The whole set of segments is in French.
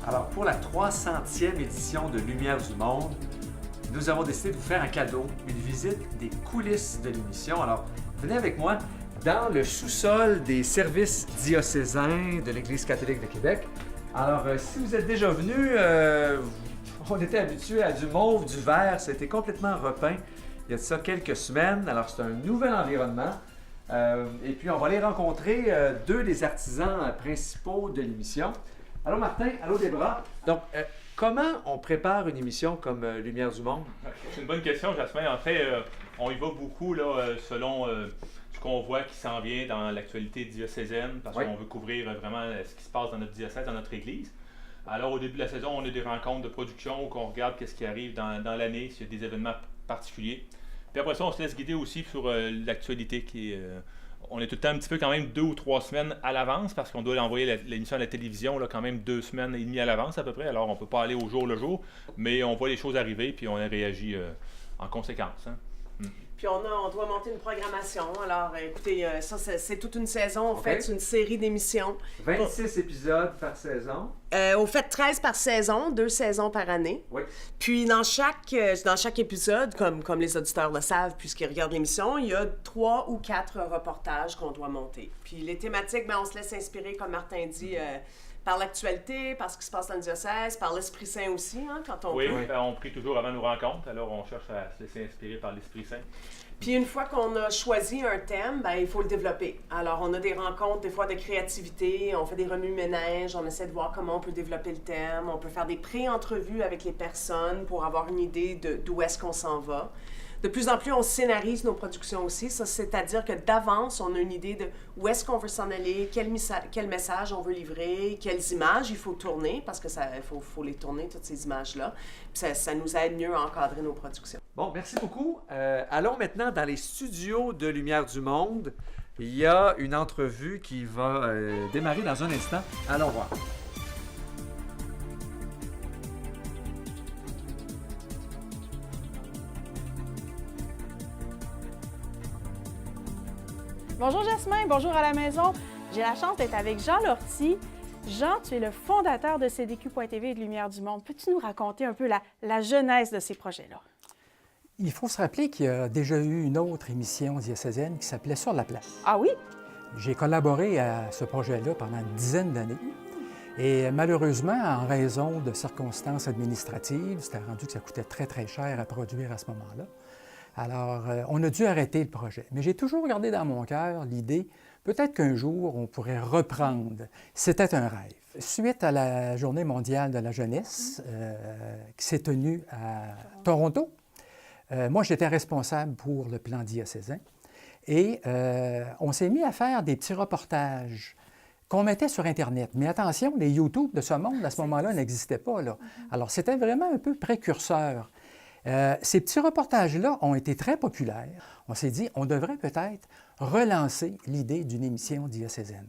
Alors, pour la 300e édition de Lumière du Monde, nous avons décidé de vous faire un cadeau, une visite des coulisses de l'émission. Alors, venez avec moi dans le sous-sol des services diocésains de l'Église catholique de Québec. Alors, si vous êtes déjà venu, on était habitué à du mauve, du vert, c'était complètement repeint il y a de ça quelques semaines. Alors, c'est un nouvel environnement. Et puis, on va aller rencontrer deux des artisans principaux de l'émission. Allô Martin, allô Débra. Donc, comment on prépare une émission comme Lumière du Monde? C'est une bonne question, Jasmin. En fait, on y va beaucoup là, selon ce qu'on voit qui s'en vient dans l'actualité diocésaine, parce qu'on veut couvrir vraiment ce qui se passe dans notre diocèse, dans notre église. Alors, au début de la saison, on a des rencontres de production où on regarde ce qui arrive dans l'année, s'il y a des événements particuliers. Puis après ça, on se laisse guider aussi sur l'actualité qui est... on est tout le temps un petit peu quand même 2 ou 3 semaines à l'avance parce qu'on doit envoyer l'émission à la télévision là, quand même 2 semaines et demie à l'avance à peu près. Alors on ne peut pas aller au jour le jour, mais on voit les choses arriver puis on réagit en conséquence. Hein. Puis on doit monter une programmation. Alors écoutez, ça c'est toute une saison. On fait une série d'émissions. 26 épisodes par saison. On fait 13 par saison, 2 saisons par année. Oui. Puis dans chaque épisode, comme les auditeurs le savent puisqu'ils regardent l'émission, il y a 3 ou 4 reportages qu'on doit monter. Puis les thématiques, on se laisse inspirer, comme Martin dit, par l'actualité, par ce qui se passe dans le diocèse, par l'Esprit Saint aussi, hein, quand on peut. Oui, on prie toujours avant nos rencontres, alors on cherche à se laisser inspirer par l'Esprit Saint. Puis une fois qu'on a choisi un thème, il faut le développer. Alors on a des rencontres, des fois de créativité, on fait des remue-ménages, on essaie de voir comment on peut développer le thème, on peut faire des pré-entrevues avec les personnes pour avoir une idée d'où est-ce qu'on s'en va. De plus en plus, on scénarise nos productions aussi, ça, c'est-à-dire que d'avance, on a une idée de où est-ce qu'on veut s'en aller, quel message on veut livrer, quelles images il faut tourner, parce que faut les tourner, toutes ces images-là. Puis ça nous aide mieux à encadrer nos productions. Bon, merci beaucoup. Allons maintenant dans les studios de Lumière du Monde. Il y a une entrevue qui va démarrer dans un instant. Allons voir. Bonjour Jasmin, bonjour à la maison. J'ai la chance d'être avec Jean Lortie. Jean, tu es le fondateur de CDQ.tv et de Lumière du Monde. Peux-tu nous raconter un peu la genèse de ces projets-là? Il faut se rappeler qu'il y a déjà eu une autre émission diocésaine qui s'appelait Sur la place. Ah oui? J'ai collaboré à ce projet-là pendant une dizaine d'années. Et malheureusement, en raison de circonstances administratives, c'était rendu que ça coûtait très, très cher à produire à ce moment-là. Alors, on a dû arrêter le projet. Mais j'ai toujours gardé dans mon cœur l'idée, peut-être qu'un jour, on pourrait reprendre. C'était un rêve. Suite à la Journée mondiale de la jeunesse qui s'est tenue à Toronto, moi, j'étais responsable pour le plan diocésain. Et on s'est mis à faire des petits reportages qu'on mettait sur Internet. Mais attention, les YouTube de ce monde, à ce moment-là, n'existaient pas, là. Alors, c'était vraiment un peu précurseur. Ces petits reportages-là ont été très populaires. On s'est dit, on devrait peut-être relancer l'idée d'une émission diocésaine.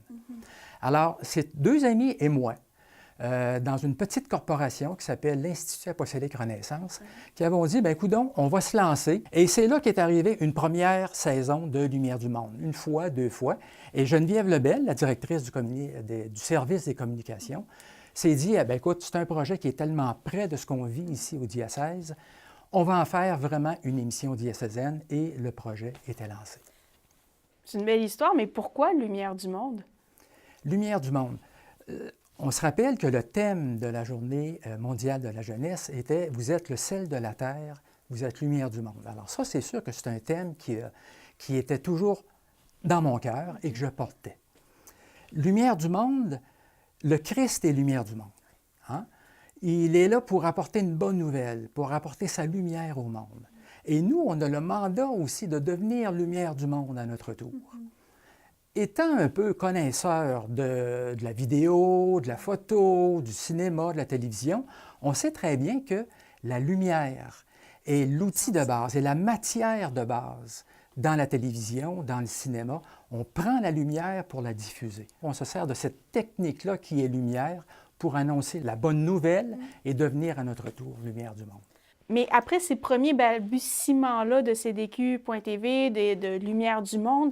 Alors, c'est 2 amis et moi, dans une petite corporation qui s'appelle l'Institut apostolique Renaissance, qui avons dit, bien, coudonc, on va se lancer. Et c'est là qu'est arrivée une première saison de Lumière du Monde, 1 fois, 2 fois. Et Geneviève Lebel, la directrice du service des communications, s'est dit, bien, écoute, c'est un projet qui est tellement près de ce qu'on vit ici au diocèse, on va en faire vraiment une émission diocésaine et le projet était lancé. C'est une belle histoire, mais pourquoi Lumière du Monde? Lumière du Monde. On se rappelle que le thème de la Journée mondiale de la jeunesse était « Vous êtes le sel de la terre, vous êtes lumière du monde ». Alors ça, c'est sûr que c'est un thème qui était toujours dans mon cœur et que je portais. Lumière du monde, le Christ est lumière du monde. Hein? Il est là pour apporter une bonne nouvelle, pour apporter sa lumière au monde. Et nous, on a le mandat aussi de devenir lumière du monde à notre tour. Étant un peu connaisseur de la vidéo, de la photo, du cinéma, de la télévision, on sait très bien que la lumière est l'outil de base, est la matière de base dans la télévision, dans le cinéma. On prend la lumière pour la diffuser. On se sert de cette technique-là qui est lumière pour annoncer la bonne nouvelle et devenir à notre tour lumière du monde. Mais après ces premiers balbutiements-là de CDQ.tv, de Lumière du Monde,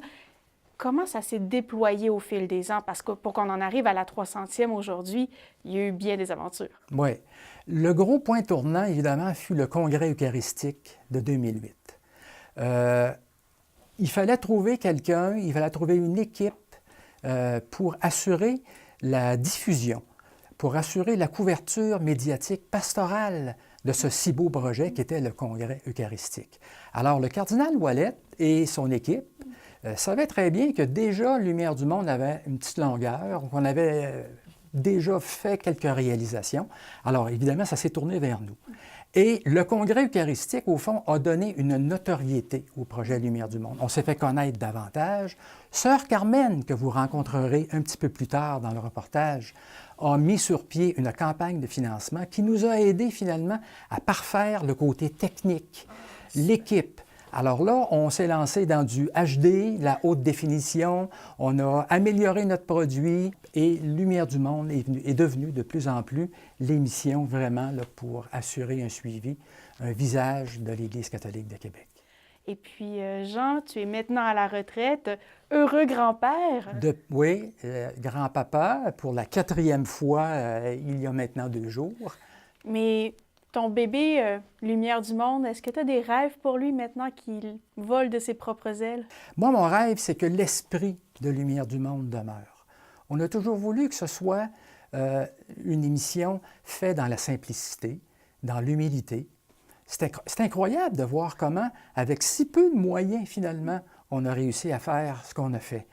comment ça s'est déployé au fil des ans? Parce que pour qu'on en arrive à la 300e aujourd'hui, il y a eu bien des aventures. Oui. Le gros point tournant, évidemment, fut le Congrès eucharistique de 2008. Il fallait trouver quelqu'un, il fallait trouver une équipe pour assurer la diffusion, pour assurer la couverture médiatique pastorale de ce si beau projet qui était le Congrès eucharistique. Alors, le cardinal Ouellet et son équipe savaient très bien que déjà Lumière du Monde avait une petite longueur, qu'on avait déjà fait quelques réalisations. Alors, évidemment, ça s'est tourné vers nous. Et le Congrès eucharistique, au fond, a donné une notoriété au projet Lumière du Monde. On s'est fait connaître davantage. Sœur Carmen, que vous rencontrerez un petit peu plus tard dans le reportage, a mis sur pied une campagne de financement qui nous a aidés finalement à parfaire le côté technique, l'équipe. Alors là, on s'est lancé dans du HD, la haute définition, on a amélioré notre produit et Lumière du Monde est devenue de plus en plus l'émission vraiment là, pour assurer un suivi, un visage de l'Église catholique de Québec. Et puis, Jean, tu es maintenant à la retraite, heureux grand-père. Oui, grand-papa, pour la 4e fois, il y a maintenant 2 jours. Mais ton bébé, Lumière du Monde, est-ce que tu as des rêves pour lui maintenant qu'il vole de ses propres ailes? Moi, mon rêve, c'est que l'esprit de Lumière du Monde demeure. On a toujours voulu que ce soit une émission faite dans la simplicité, dans l'humilité. C'est incroyable de voir comment, avec si peu de moyens, finalement, on a réussi à faire ce qu'on a fait.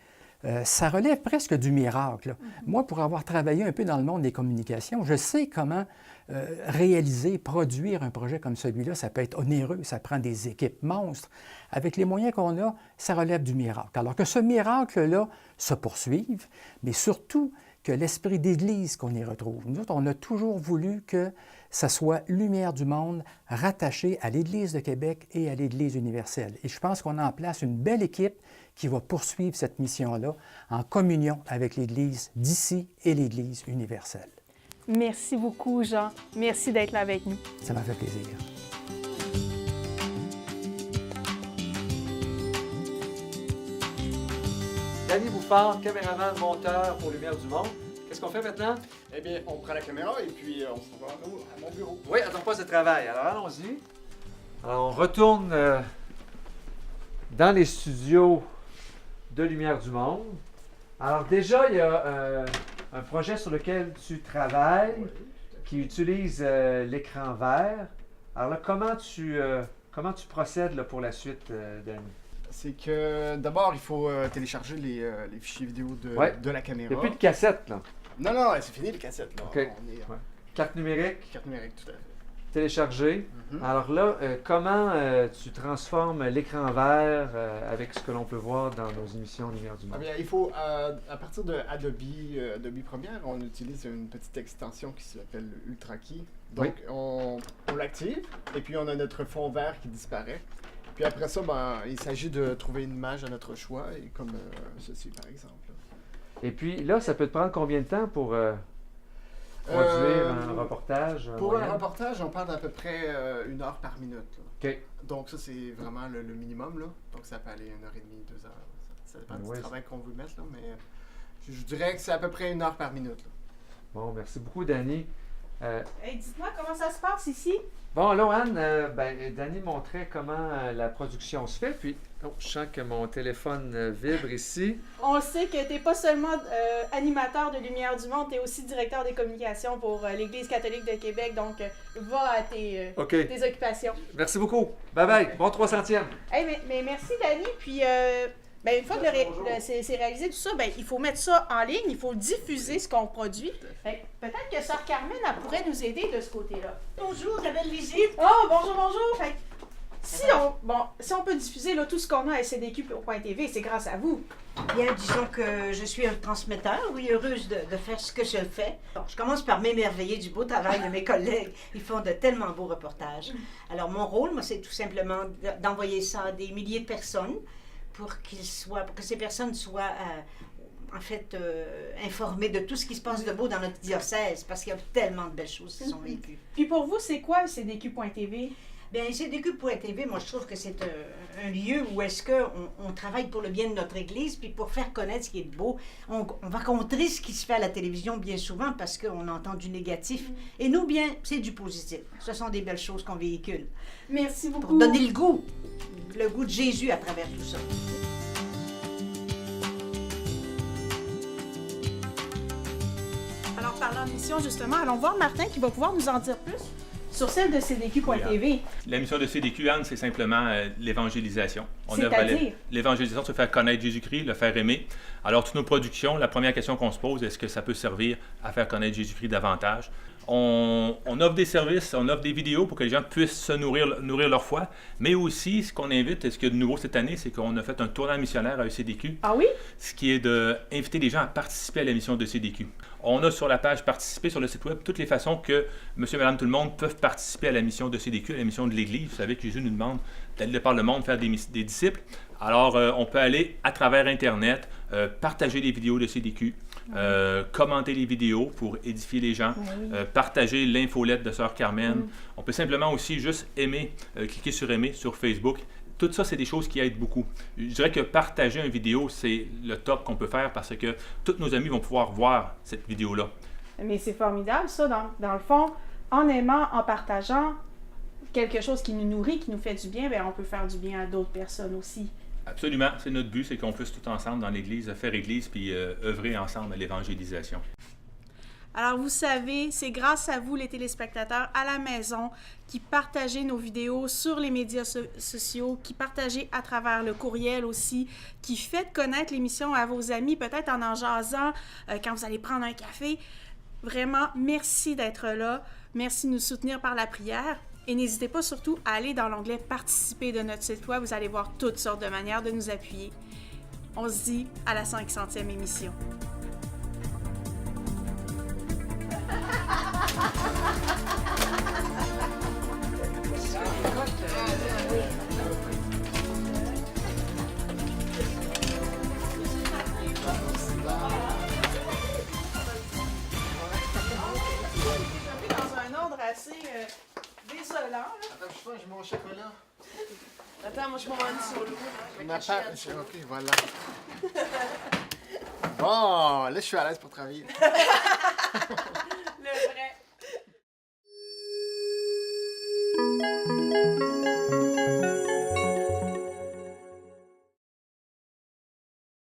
Ça relève presque du miracle. Moi, pour avoir travaillé un peu dans le monde des communications, je sais comment réaliser, produire un projet comme celui-là. Ça peut être onéreux, ça prend des équipes monstres. Avec les moyens qu'on a, ça relève du miracle. Alors que ce miracle-là se poursuive, mais surtout que l'esprit d'Église qu'on y retrouve. Nous autres, on a toujours voulu que ça soit Lumière du Monde rattaché à l'Église de Québec et à l'Église universelle. Et je pense qu'on a en place une belle équipe qui va poursuivre cette mission-là en communion avec l'Église d'ici et l'Église universelle. Merci beaucoup, Jean. Merci d'être là avec nous. Ça m'a fait plaisir. Danny Bouffard, caméraman, monteur pour Lumière du Monde. Qu'est-ce qu'on fait maintenant? Eh bien, on prend la caméra et puis on s'en va à mon bureau. Oui, à ton poste de travail. Alors, allons-y. Alors, on retourne dans les studios de Lumière du Monde. Alors, déjà, il y a un projet sur lequel tu travailles qui utilise l'écran vert. Alors là, comment tu procèdes là, pour la suite, Danny? C'est que d'abord, il faut télécharger les fichiers vidéo de la caméra. Il n'y a plus de cassette, là. Non, non, c'est fini les cassettes. Là. OK. On est en Carte numérique, carte numérique, tout à fait. téléchargée. Alors là, comment tu transformes l'écran vert avec ce que l'on peut voir dans nos émissions Lumière du Ah Monde? bien, il faut, à partir de Adobe Premiere, on utilise une petite extension qui s'appelle UltraKey. Donc, on l'active et puis on a notre fond vert qui disparaît. Puis après ça, ben, il s'agit de trouver une image à notre choix, et comme ceci par exemple. Et puis là, ça peut te prendre combien de temps pour produire un reportage? Pour un reportage, on parle d'à peu près 1 heure par minute. Là. OK. Donc ça, c'est vraiment le minimum. Là. Donc ça peut aller 1h30, 2 heures. Ça dépend du travail qu'on veut mettre, là, mais je dirais que c'est à peu près 1 heure par minute. Là. Bon, merci beaucoup, Danny. Hey, dites-moi comment ça se passe ici? Bon, là, Anne, Danny montrait comment la production se fait. Puis, je sens que mon téléphone vibre ici. On sait que tu n'es pas seulement animateur de Lumière du Monde, tu es aussi directeur des communications pour l'Église catholique de Québec. Donc, va à tes occupations. Merci beaucoup. Bye-bye. Bon 300e. Hey, mais merci, Danny. Puis, une fois que c'est réalisé tout ça, il faut mettre ça en ligne, il faut diffuser ce qu'on produit. Peut-être que Sœur Carmen elle pourrait nous aider de ce côté-là. Bonjour, Isabelle Visite. Oh, bonjour. Si on peut diffuser là, tout ce qu'on a à CDQ.TV, c'est grâce à vous. Bien, disons que je suis un transmetteur, oui, heureuse de faire ce que je fais. Bon, je commence par m'émerveiller du beau travail de mes collègues. Ils font de tellement beaux reportages. Alors, mon rôle, moi, c'est tout simplement d'envoyer ça à des milliers de personnes pour que ces personnes soient informées de tout ce qui se passe de beau dans notre diocèse, parce qu'il y a tellement de belles choses qui sont vécues. Puis pour vous, c'est quoi CDQ.TV? Bien, CDQ.tv, moi, je trouve que c'est un lieu où est-ce qu'on travaille pour le bien de notre Église, puis pour faire connaître ce qui est de beau. On va contrer ce qui se fait à la télévision bien souvent parce qu'on entend du négatif. Et nous, bien, c'est du positif. Ce sont des belles choses qu'on véhicule. Merci beaucoup. Pour donner le goût de Jésus à travers tout ça. Alors, parlant de mission, justement, allons voir Martin qui va pouvoir nous en dire plus sur celle de CDQ.tv. La mission de CDQ, Anne, c'est simplement l'évangélisation. C'est-à-dire? L'évangélisation, c'est faire connaître Jésus-Christ, le faire aimer. Alors, toutes nos productions, la première question qu'on se pose, est-ce que ça peut servir à faire connaître Jésus-Christ davantage? On offre des services, on offre des vidéos pour que les gens puissent se nourrir leur foi, mais aussi, ce qu'on invite, et ce qu'il y a de nouveau cette année, c'est qu'on a fait un tournant missionnaire à ECDQ. Ah oui? Ce qui est d'inviter les gens à participer à la mission de CDQ. On a sur la page participer sur le site web toutes les façons que monsieur, madame, tout le monde peuvent participer à la mission de CDQ, à la mission de l'Église. Vous savez que Jésus nous demande d'aller par le monde faire des disciples. Alors, on peut aller à travers Internet, partager les vidéos de CDQ, commenter les vidéos pour édifier les gens, partager l'infolette de Sœur Carmen. On peut simplement aussi juste aimer, cliquer sur aimer sur Facebook. Tout ça, c'est des choses qui aident beaucoup. Je dirais que partager une vidéo, c'est le top qu'on peut faire parce que tous nos amis vont pouvoir voir cette vidéo-là. Mais c'est formidable, ça, dans le fond, en aimant, en partageant quelque chose qui nous nourrit, qui nous fait du bien, bien, on peut faire du bien à d'autres personnes aussi. Absolument, c'est notre but, c'est qu'on puisse tout ensemble dans l'Église faire Église puis œuvrer ensemble à l'évangélisation. Alors, vous savez, c'est grâce à vous, les téléspectateurs, à la maison, qui partagez nos vidéos sur les médias sociaux, qui partagez à travers le courriel aussi, qui faites connaître l'émission à vos amis, peut-être en jasant, quand vous allez prendre un café. Vraiment, merci d'être là. Merci de nous soutenir par la prière. Et n'hésitez pas surtout à aller dans l'onglet « Participer » de notre site web. Vous allez voir toutes sortes de manières de nous appuyer. On se dit à la 500e émission. Dans un ordre assez désolant. Là. Attends, je mange mon chocolat. Attends, moi je m'en vais solo. Ma pâte, ok, voilà. Bon, là je suis à l'aise pour travailler.